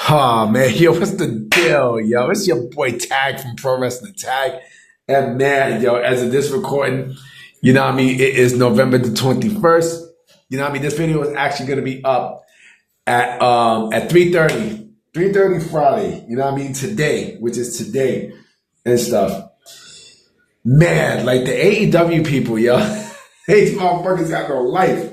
Oh man, yo, what's the deal, yo? It's your boy Tag from Pro Wrestling Tag. And man, yo, as of this recording, you know what I mean, it is November the 21st. You know what I mean? This video is actually gonna be up at 3:30. 3:30 Friday, you know what I mean? Today, which is today and stuff. Man, like the AEW people, yo, these motherfuckers got no life.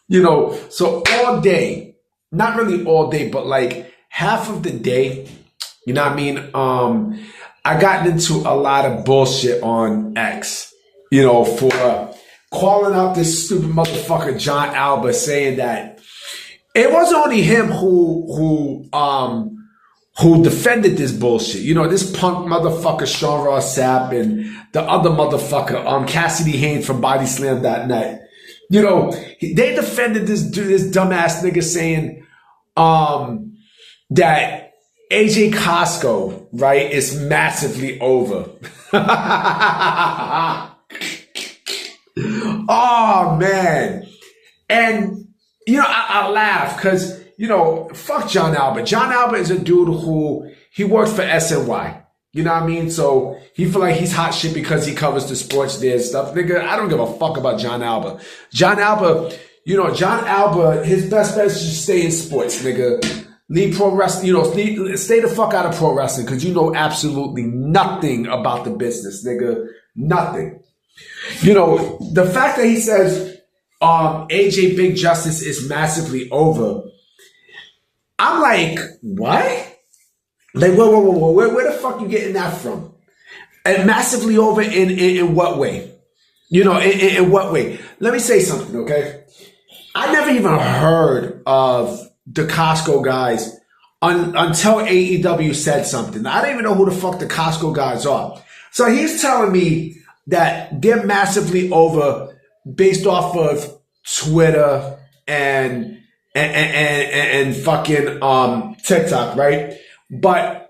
You know, so all day, not really all day, but like half of the day, you know what I mean? I got into a lot of bullshit on X, you know, for calling out this stupid motherfucker Jon Alba, saying that it wasn't only him who defended this bullshit. You know, this punk motherfucker Ross Sapp and the other motherfucker Cassidy Haynes from BodySlam.net. You know, they defended this dumbass nigga saying that AJ Costco, right, is massively over. Oh man. And you know, I laugh because, you know, fuck Jon Alba. Jon Alba is a dude who he works for SNY. You know what I mean? So he feel like he's hot shit because he covers the sports there and stuff. Nigga, I don't give a fuck about Jon Alba. Jon Alba, you know, Jon Alba, his best bet is just stay in sports, nigga. Leave pro wrestling, you know, stay the fuck out of pro wrestling because you know absolutely nothing about the business, nigga. Nothing. You know, the fact that he says AJ Big Justice is massively over, I'm like, what? Like, whoa, where the fuck you getting that from? And massively over in what way? You know, in what way? Let me say something, okay? I never even heard of the Costco Guys until AEW said something. I don't even know who the fuck the Costco Guys are. So he's telling me that they're massively over based off of Twitter and fucking TikTok, right? But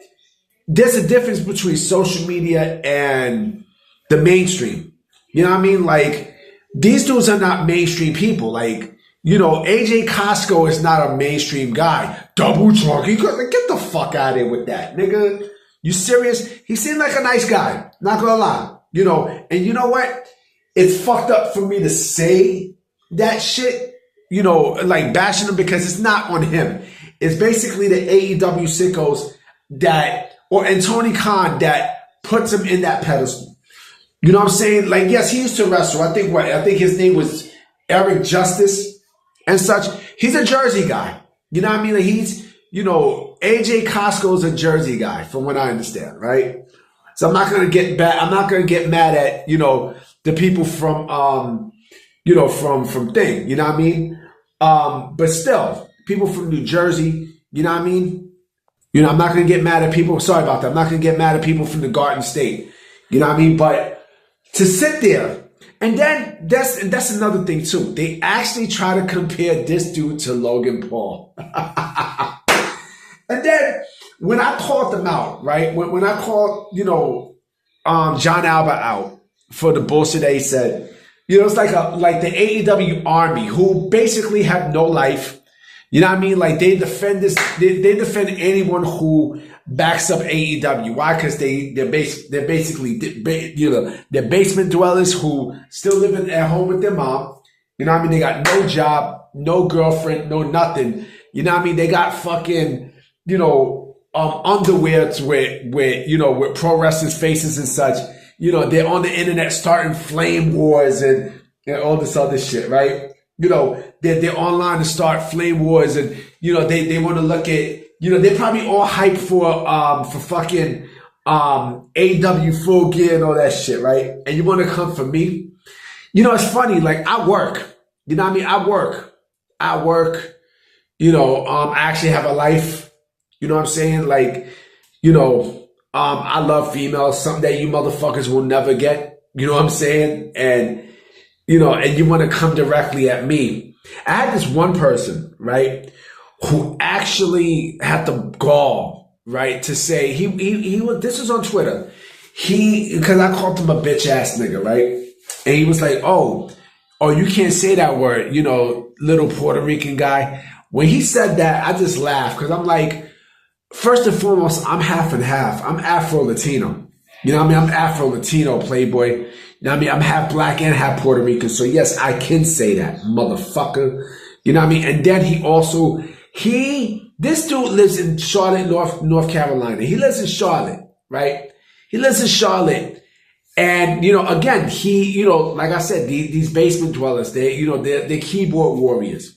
there's a difference between social media and the mainstream. You know what I mean? Like, these dudes are not mainstream people. Like, you know, AJ Costco is not a mainstream guy. Double trunk. Get the fuck out of here with that, nigga. You serious? He seemed like a nice guy. Not gonna lie. You know, and you know what? It's fucked up for me to say that shit, you know, like bashing him because it's not on him. It's basically the AEW Sickos and Tony Khan that puts him in that pedestal. You know what I'm saying? Like, yes, he used to wrestle. I think his name was Eric Justice and such. He's a Jersey guy. You know what I mean? Like, he's, you know, AJ Costco's a Jersey guy from what I understand, right? So I'm not going to get mad at, you know, the people from, you know, from Thing, you know what I mean? But still, people from New Jersey, you know what I mean? You know, I'm not going to get mad at people. Sorry about that. I'm not going to get mad at people from the Garden State. You know what I mean? But to sit there, and then that's another thing too. They actually try to compare this dude to Logan Paul. And then when I called them out, right? When I called, you know, Jon Alba out for the bullshit that he said, you know, it's like the AEW army who basically have no life. You know what I mean? Like, they defend they defend anyone who backs up AEW. Why? Because they're basically, you know, they're basement dwellers who still living at home with their mom. You know what I mean? They got no job, no girlfriend, no nothing. You know what I mean? They got fucking, you know, underwear with you know, with pro wrestlers' faces and such. You know, they're on the internet starting flame wars and all this other shit, right? You know, they're online to start flame wars, and you know, they want to look at, you know, they're probably all hyped for fucking AW Full Gear and all that shit, right? And you want to come for me? You know, it's funny, like, I work. You know what I mean? I work, you know, I actually have a life. You know what I'm saying? Like, you know, I love females, something that you motherfuckers will never get. You know what I'm saying? And you know, and you want to come directly at me. I had this one person, right, who actually had the gall, right, to say he was, this was on Twitter. Because I called him a bitch ass nigga, right? And he was like, oh, you can't say that word, you know, little Puerto Rican guy. When he said that, I just laughed because I'm like, first and foremost, I'm half and half. I'm Afro-Latino. You know what I mean? I'm Afro-Latino, playboy. You know what I mean? I'm half black and half Puerto Rican. So yes, I can say that, motherfucker. You know what I mean? And then this dude lives in Charlotte, North Carolina. He lives in Charlotte, right? He lives in Charlotte. And, you know, again, like I said, these basement dwellers, they're keyboard warriors.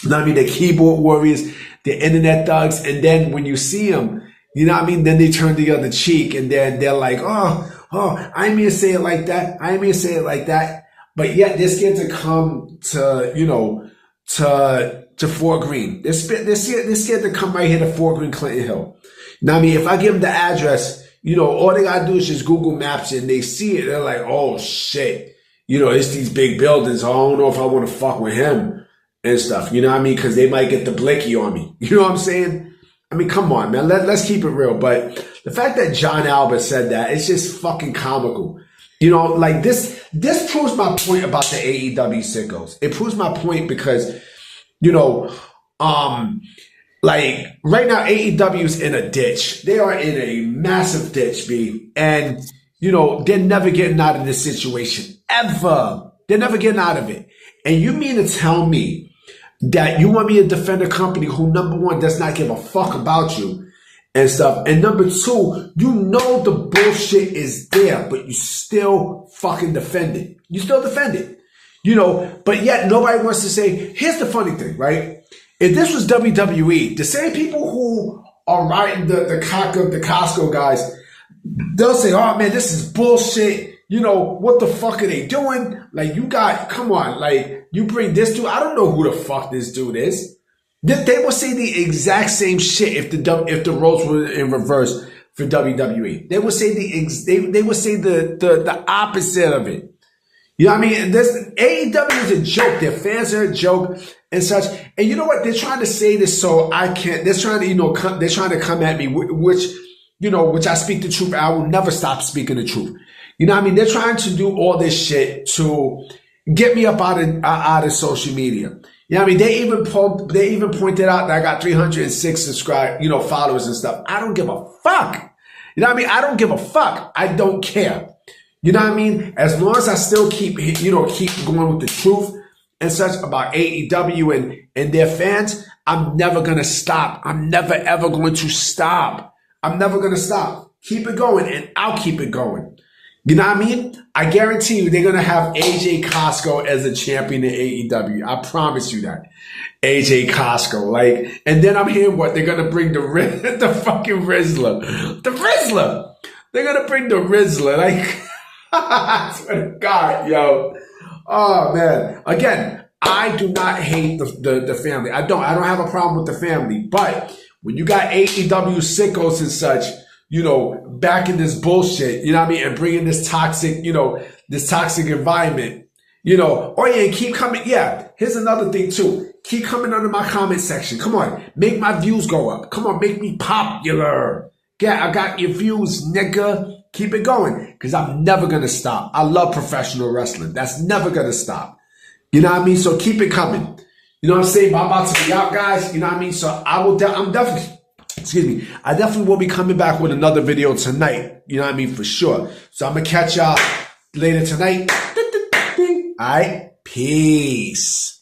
You know what I mean? They're keyboard warriors, they're internet thugs. And then when you see them, you know what I mean? Then they turn the other cheek and then they're like, oh, I ain't mean to say it like that. I ain't mean to say it like that. But yet they're scared to come to, you know, to Fort Greene. They're scared to come right here to Fort Greene, Clinton Hill. You know what I mean? If I give them the address, you know, all they gotta do is just Google Maps it and they see it. They're like, oh shit. You know, it's these big buildings. I don't know if I want to fuck with him and stuff. You know what I mean? Because they might get the blicky on me. You know what I'm saying? I mean, come on, man. Let's keep it real. But the fact that Jon Alba said that, it's just fucking comical. You know, like this proves my point about the AEW Sickos. It proves my point because, you know, like right now AEW's in a ditch. They are in a massive ditch, B. And, you know, they're never getting out of this situation. Ever. They're never getting out of it. And you mean to tell me that you want me to defend a company who, number one, does not give a fuck about you and stuff. And number two, you know the bullshit is there, but you still fucking defend it. You still defend it. You know, but yet nobody wants to say, here's the funny thing, right? If this was WWE, the same people who are riding the cock of the Costco guys, they'll say, oh man, this is bullshit. You know, what the fuck are they doing? Like, come on, like, you bring this dude, I don't know who the fuck this dude is. They will say the exact same shit if the roles were in reverse for WWE. They will say they will say the opposite of it. You know what I mean? AEW is a joke. Their fans are a joke and such. And you know what? They're trying to say this so I can't. They're trying to, they're trying to come at me, which I speak the truth. I will never stop speaking the truth. You know what I mean? They're trying to do all this shit to get me up out of social media. You know what I mean? They even pointed out that I got 306 followers and stuff. I don't give a fuck. You know what I mean? I don't give a fuck. I don't care. You know what I mean? As long as I still keep going with the truth and such about AEW and their fans, I'm never going to stop. I'm never, ever going to stop. I'm never going to stop. Keep it going, and I'll keep it going. You know what I mean? I guarantee you they're going to have AJ Costco as a champion in AEW. I promise you that. AJ Costco. Like, and then I'm hearing what? They're going to bring the fucking Rizzler. The Rizzler. They're going to bring the Rizzler. Like, I swear to God, yo. Oh, man. Again, I do not hate the family. I don't have a problem with the family. But when you got AEW Sickos and such, you know, back in this bullshit, you know what I mean? And bringing this toxic environment, you know, oh yeah, keep coming. Yeah, here's another thing too. Keep coming under my comment section. Come on, make my views go up. Come on, make me popular. Yeah, I got your views, nigga. Keep it going, because I'm never going to stop. I love professional wrestling. That's never going to stop. You know what I mean? So keep it coming. You know what I'm saying? I'm about to be out, guys. You know what I mean? So I'm definitely... Excuse me. I definitely will be coming back with another video tonight. You know what I mean? For sure. So I'm going to catch y'all later tonight. All right. Peace.